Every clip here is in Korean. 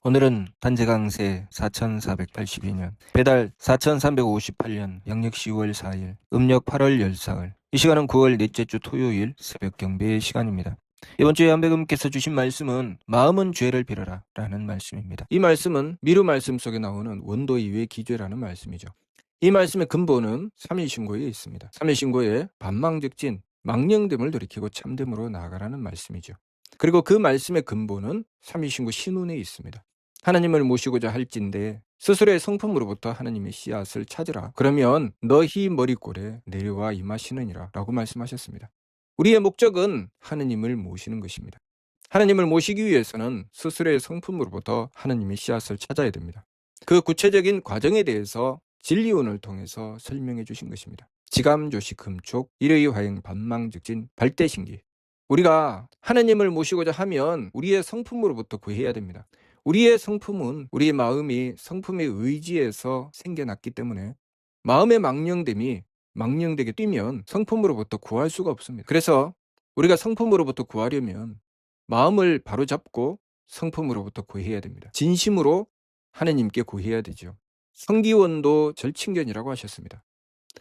오늘은 단재강세 4482년, 배달 4358년, 양력 10월 4일, 음력 8월 14일. 이 시간은 9월 넷째 주 토요일 새벽 경배의 시간입니다. 이번 주에 안배금께서 주신 말씀은 마음은 죄를 빌어라 라는 말씀입니다. 이 말씀은 미루 말씀 속에 나오는 원도 이외의 기죄라는 말씀이죠. 이 말씀의 근본은 삼일신고에 있습니다. 삼일신고에 반망즉진, 망령됨을 돌이키고 참됨으로 나아가라는 말씀이죠. 그리고 그 말씀의 근본은 삼일신고 신운에 있습니다. 하나님을 모시고자 할진대 스스로의 성품으로부터 하나님의 씨앗을 찾으라. 그러면 너희 머리꼴에 내려와 임하시느니라 라고 말씀하셨습니다. 우리의 목적은 하나님을 모시는 것입니다. 하나님을 모시기 위해서는 스스로의 성품으로부터 하나님의 씨앗을 찾아야 됩니다. 그 구체적인 과정에 대해서 진리운을 통해서 설명해 주신 것입니다. 지감조시 금촉, 일의화행 반망즉진 발대신기. 우리가 하나님을 모시고자 하면 우리의 성품으로부터 구해야 됩니다. 우리의 성품은 우리의 마음이 성품의 의지에서 생겨났기 때문에 마음의 망령되게 뛰면 성품으로부터 구할 수가 없습니다. 그래서 우리가 성품으로부터 구하려면 마음을 바로잡고 성품으로부터 구해야 됩니다. 진심으로 하나님께 구해야 되죠. 성기원도 절친견이라고 하셨습니다.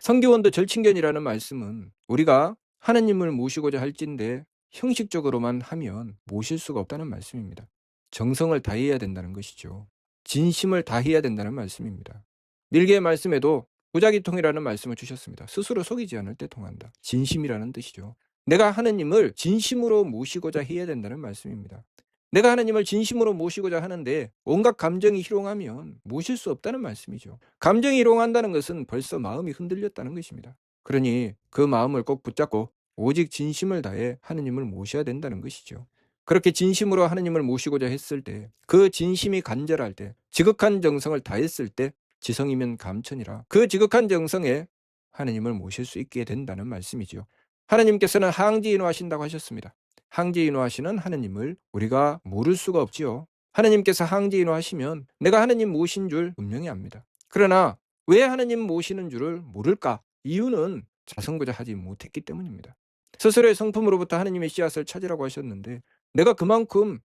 성기원도 절친견이라는 말씀은 우리가 하나님을 모시고자 할진데 형식적으로만 하면 모실 수가 없다는 말씀입니다. 정성을 다해야 된다는 것이죠. 진심을 다해야 된다는 말씀입니다. 밀계의 말씀에도 부자기통이라는 말씀을 주셨습니다. 스스로 속이지 않을 때 통한다. 진심이라는 뜻이죠. 내가 하나님을 진심으로 모시고자 해야 된다는 말씀입니다. 내가 하나님을 진심으로 모시고자 하는데 온갖 감정이 희롱하면 모실 수 없다는 말씀이죠. 감정이 희롱한다는 것은 벌써 마음이 흔들렸다는 것입니다. 그러니 그 마음을 꼭 붙잡고 오직 진심을 다해 하나님을 모셔야 된다는 것이죠. 그렇게 진심으로 하나님을 모시고자 했을 때, 그 진심이 간절할 때, 지극한 정성을 다했을 때 지성이면 감천이라 그 지극한 정성에 하나님을 모실 수 있게 된다는 말씀이죠. 하나님께서는 항지인화하신다고 하셨습니다. 항지인화하시는 하나님을 우리가 모를 수가 없지요. 하나님께서 항지인화하시면 내가 하나님 모신 줄 분명히 압니다. 그러나 왜 하나님 모시는 줄을 모를까? 이유는 자성고자 하지 못했기 때문입니다. 스스로의 성품으로부터 하나님의 씨앗을 찾으라고 하셨는데 내가 그만큼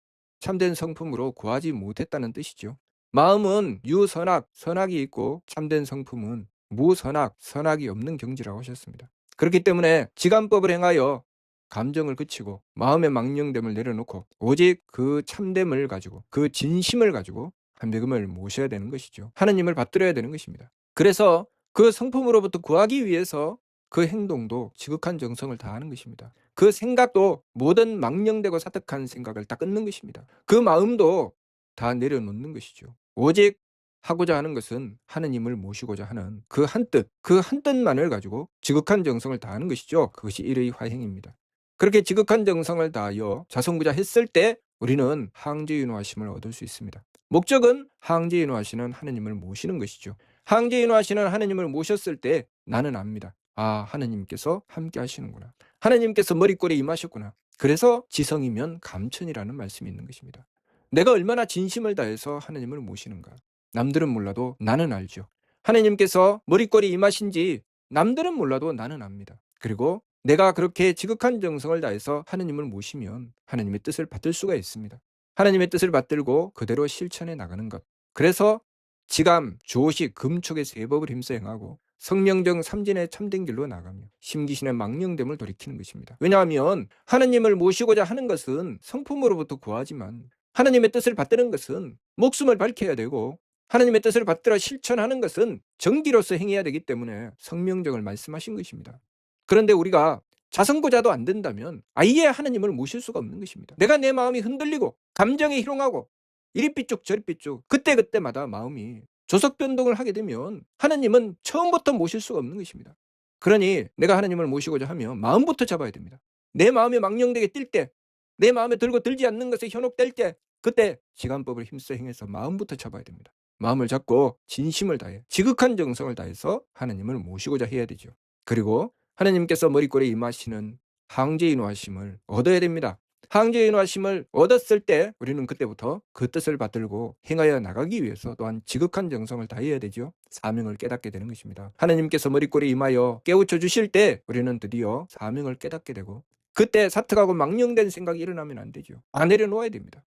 참된 성품으로 구하지 못했다는 뜻이죠. 마음은 유선악, 선악이 있고 참된 성품은 무선악, 선악이 없는 경지라고 하셨습니다. 그렇기 때문에 지감법을 행하여 감정을 그치고 마음의 망령됨을 내려놓고 오직 그 참됨을 가지고 그 진심을 가지고 한배금을 모셔야 되는 것이죠. 하나님을 받들어야 되는 것입니다. 그래서 그 성품으로부터 구하기 위해서 그 행동도 지극한 정성을 다하는 것입니다. 그 생각도 모든 망령되고 사득한 생각을 다 끊는 것입니다. 그 마음도 다 내려놓는 것이죠. 오직 하고자 하는 것은 하느님을 모시고자 하는 그 한 뜻, 그 한 뜻만을 가지고 지극한 정성을 다하는 것이죠. 그것이 일의 화행입니다. 그렇게 지극한 정성을 다하여 자성구자 했을 때 우리는 항제인화하심을 얻을 수 있습니다. 목적은 항제인화하시는 하느님을 모시는 것이죠. 항제인화하시는 하느님을 모셨을 때 나는 압니다. 아, 하느님께서 함께 하시는구나. 하느님께서 머리꼴에 임하셨구나. 그래서 지성이면 감천이라는 말씀이 있는 것입니다. 내가 얼마나 진심을 다해서 하느님을 모시는가. 남들은 몰라도 나는 알죠. 하느님께서 머리꼴에 임하신지 남들은 몰라도 나는 압니다. 그리고 내가 그렇게 지극한 정성을 다해서 하느님을 모시면 하느님의 뜻을 받들 수가 있습니다. 하느님의 뜻을 받들고 그대로 실천해 나가는 것. 그래서 지감, 조식, 금촉의 세 법을 힘써 행하고 성명정 삼진의 참된 길로 나가며 심기신의 망령됨을 돌이키는 것입니다. 왜냐하면 하느님을 모시고자 하는 것은 성품으로부터 구하지만 하느님의 뜻을 받드는 것은 목숨을 밝혀야 되고 하느님의 뜻을 받들어 실천하는 것은 정기로서 행해야 되기 때문에 성명정을 말씀하신 것입니다. 그런데 우리가 자성고자도 안 된다면 아예 하느님을 모실 수가 없는 것입니다. 내가 내 마음이 흔들리고 감정이 희롱하고 이리 삐쭉 저리 삐쭉 그때그때마다 마음이 조석 변동을 하게 되면 하느님은 처음부터 모실 수가 없는 것입니다. 그러니 내가 하느님을 모시고자 하면 마음부터 잡아야 됩니다. 내 마음이 망령되게 뛸 때, 내 마음에 들고 들지 않는 것에 현혹될 때 그때 지감법을 힘써 행해서 마음부터 잡아야 됩니다. 마음을 잡고 진심을 다해 지극한 정성을 다해서 하느님을 모시고자 해야 되죠. 그리고 하느님께서 머리꼴에 임하시는 항제인화심을 얻어야 됩니다. 항제인화심을 얻었을 때 우리는 그때부터 그 뜻을 받들고 행하여 나가기 위해서 또한 지극한 정성을 다해야 되죠. 사명을 깨닫게 되는 것입니다. 하느님께서 머리꼴에 임하여 깨우쳐 주실 때 우리는 드디어 사명을 깨닫게 되고 그때 사특하고 망령된 생각이 일어나면 안 되죠. 안 내려놓아야 됩니다.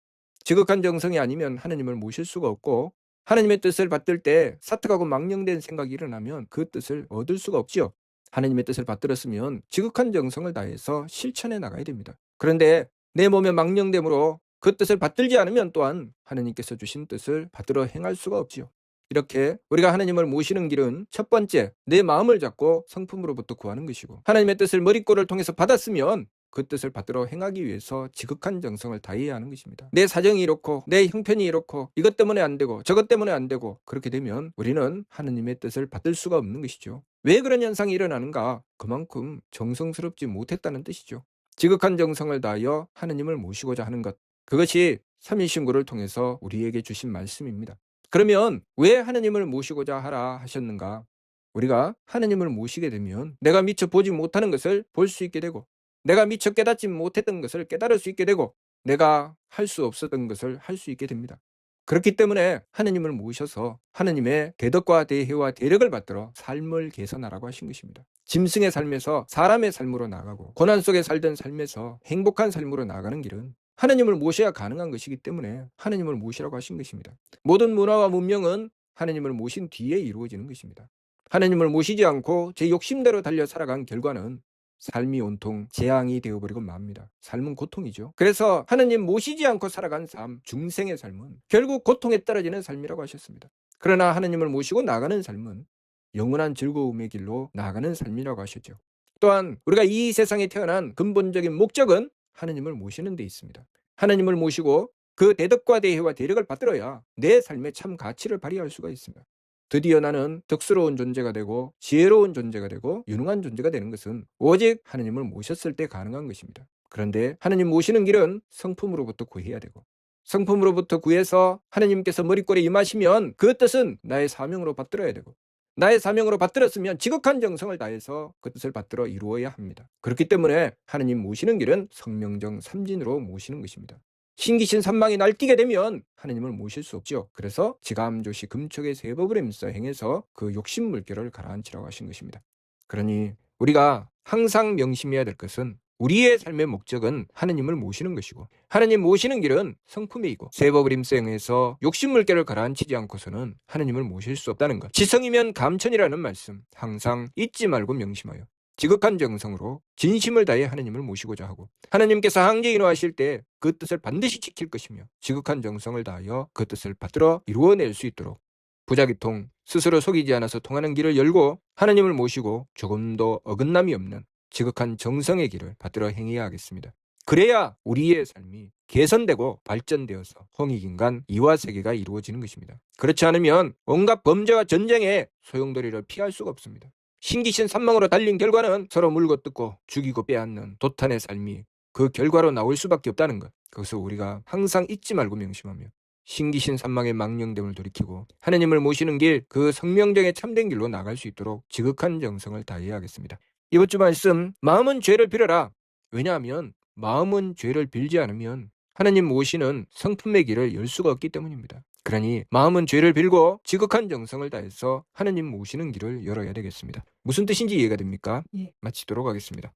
지극한 정성이 아니면 하느님을 모실 수가 없고, 하느님의 뜻을 받들 때 사특하고 망령된 생각이 일어나면 그 뜻을 얻을 수가 없지요. 하느님의 뜻을 받들었으면 지극한 정성을 다해서 실천해 나가야 됩니다. 그런데 내 몸의 망령됨으로 그 뜻을 받들지 않으면 또한 하느님께서 주신 뜻을 받들어 행할 수가 없지요. 이렇게 우리가 하느님을 모시는 길은 첫 번째, 내 마음을 잡고 성품으로부터 구하는 것이고, 하나님의 뜻을 머릿골을 통해서 받았으면 그 뜻을 받들어 행하기 위해서 지극한 정성을 다해야 하는 것입니다. 내 사정이 이렇고 내 형편이 이렇고 이것 때문에 안 되고 저것 때문에 안 되고, 그렇게 되면 우리는 하느님의 뜻을 받들 수가 없는 것이죠. 왜 그런 현상이 일어나는가? 그만큼 정성스럽지 못했다는 뜻이죠. 지극한 정성을 다하여 하느님을 모시고자 하는 것, 그것이 삼위신구를 통해서 우리에게 주신 말씀입니다. 그러면 왜 하느님을 모시고자 하라 하셨는가? 우리가 하느님을 모시게 되면 내가 미처 보지 못하는 것을 볼 수 있게 되고, 내가 미처 깨닫지 못했던 것을 깨달을 수 있게 되고, 내가 할 수 없었던 것을 할 수 있게 됩니다. 그렇기 때문에 하느님을 모셔서 하느님의 대덕과 대혜와 대력을 받들어 삶을 개선하라고 하신 것입니다. 짐승의 삶에서 사람의 삶으로 나가고 고난 속에 살던 삶에서 행복한 삶으로 나가는 길은 하느님을 모셔야 가능한 것이기 때문에 하느님을 모시라고 하신 것입니다. 모든 문화와 문명은 하느님을 모신 뒤에 이루어지는 것입니다. 하느님을 모시지 않고 제 욕심대로 달려 살아간 결과는 삶이 온통 재앙이 되어버리고 맙니다. 삶은 고통이죠. 그래서 하느님 모시지 않고 살아간 삶, 중생의 삶은 결국 고통에 떨어지는 삶이라고 하셨습니다. 그러나 하느님을 모시고 나가는 삶은 영원한 즐거움의 길로 나아가는 삶이라고 하셨죠. 또한 우리가 이 세상에 태어난 근본적인 목적은 하느님을 모시는 데 있습니다. 하느님을 모시고 그 대덕과 대혜와 대력을 받들어야 내 삶의 참 가치를 발휘할 수가 있습니다. 드디어 나는 덕스러운 존재가 되고 지혜로운 존재가 되고 유능한 존재가 되는 것은 오직 하느님을 모셨을 때 가능한 것입니다. 그런데 하느님 모시는 길은 성품으로부터 구해야 되고, 성품으로부터 구해서 하느님께서 머릿골에 임하시면 그 뜻은 나의 사명으로 받들어야 되고, 나의 사명으로 받들었으면 지극한 정성을 다해서 그 뜻을 받들어 이루어야 합니다. 그렇기 때문에 하느님 모시는 길은 성명정 삼진으로 모시는 것입니다. 신기신 삼망이 날뛰게 되면 하느님을 모실 수 없죠. 그래서 지감조시 금촉의 세법을 힘써 행해서 그 욕심 물결을 가라앉히라고 하신 것입니다. 그러니 우리가 항상 명심해야 될 것은 우리의 삶의 목적은 하느님을 모시는 것이고, 하느님 모시는 길은 성품이고, 세법을 힘써 행해서 욕심 물결을 가라앉히지 않고서는 하느님을 모실 수 없다는 것. 지성이면 감천이라는 말씀 항상 잊지 말고 명심하여 지극한 정성으로 진심을 다해 하느님을 모시고자 하고, 하느님께서 항제 인호하실 때 그 뜻을 반드시 지킬 것이며 지극한 정성을 다하여 그 뜻을 받들어 이루어낼 수 있도록 부자기통 스스로 속이지 않아서 통하는 길을 열고 하느님을 모시고 조금도 어긋남이 없는 지극한 정성의 길을 받들어 행해야 하겠습니다. 그래야 우리의 삶이 개선되고 발전되어서 홍익인간 이화세계가 이루어지는 것입니다. 그렇지 않으면 온갖 범죄와 전쟁에 소용돌이를 피할 수가 없습니다. 신기신 삼망으로 달린 결과는 서로 물고 뜯고 죽이고 빼앗는 도탄의 삶이 그 결과로 나올 수밖에 없다는 것. 그것을 우리가 항상 잊지 말고 명심하며 신기신 삼망의 망령됨을 돌이키고 하느님을 모시는 길, 그 성명정의 참된 길로 나갈 수 있도록 지극한 정성을 다해야 하겠습니다. 이번 주 말씀, 마음은 죄를 빌어라. 왜냐하면 마음은 죄를 빌지 않으면 하느님 모시는 성품의 길을 열 수가 없기 때문입니다. 그러니 마음은 죄를 빌고 지극한 정성을 다해서 하느님 모시는 길을 열어야 되겠습니다. 무슨 뜻인지 이해가 됩니까? 마치도록 하겠습니다.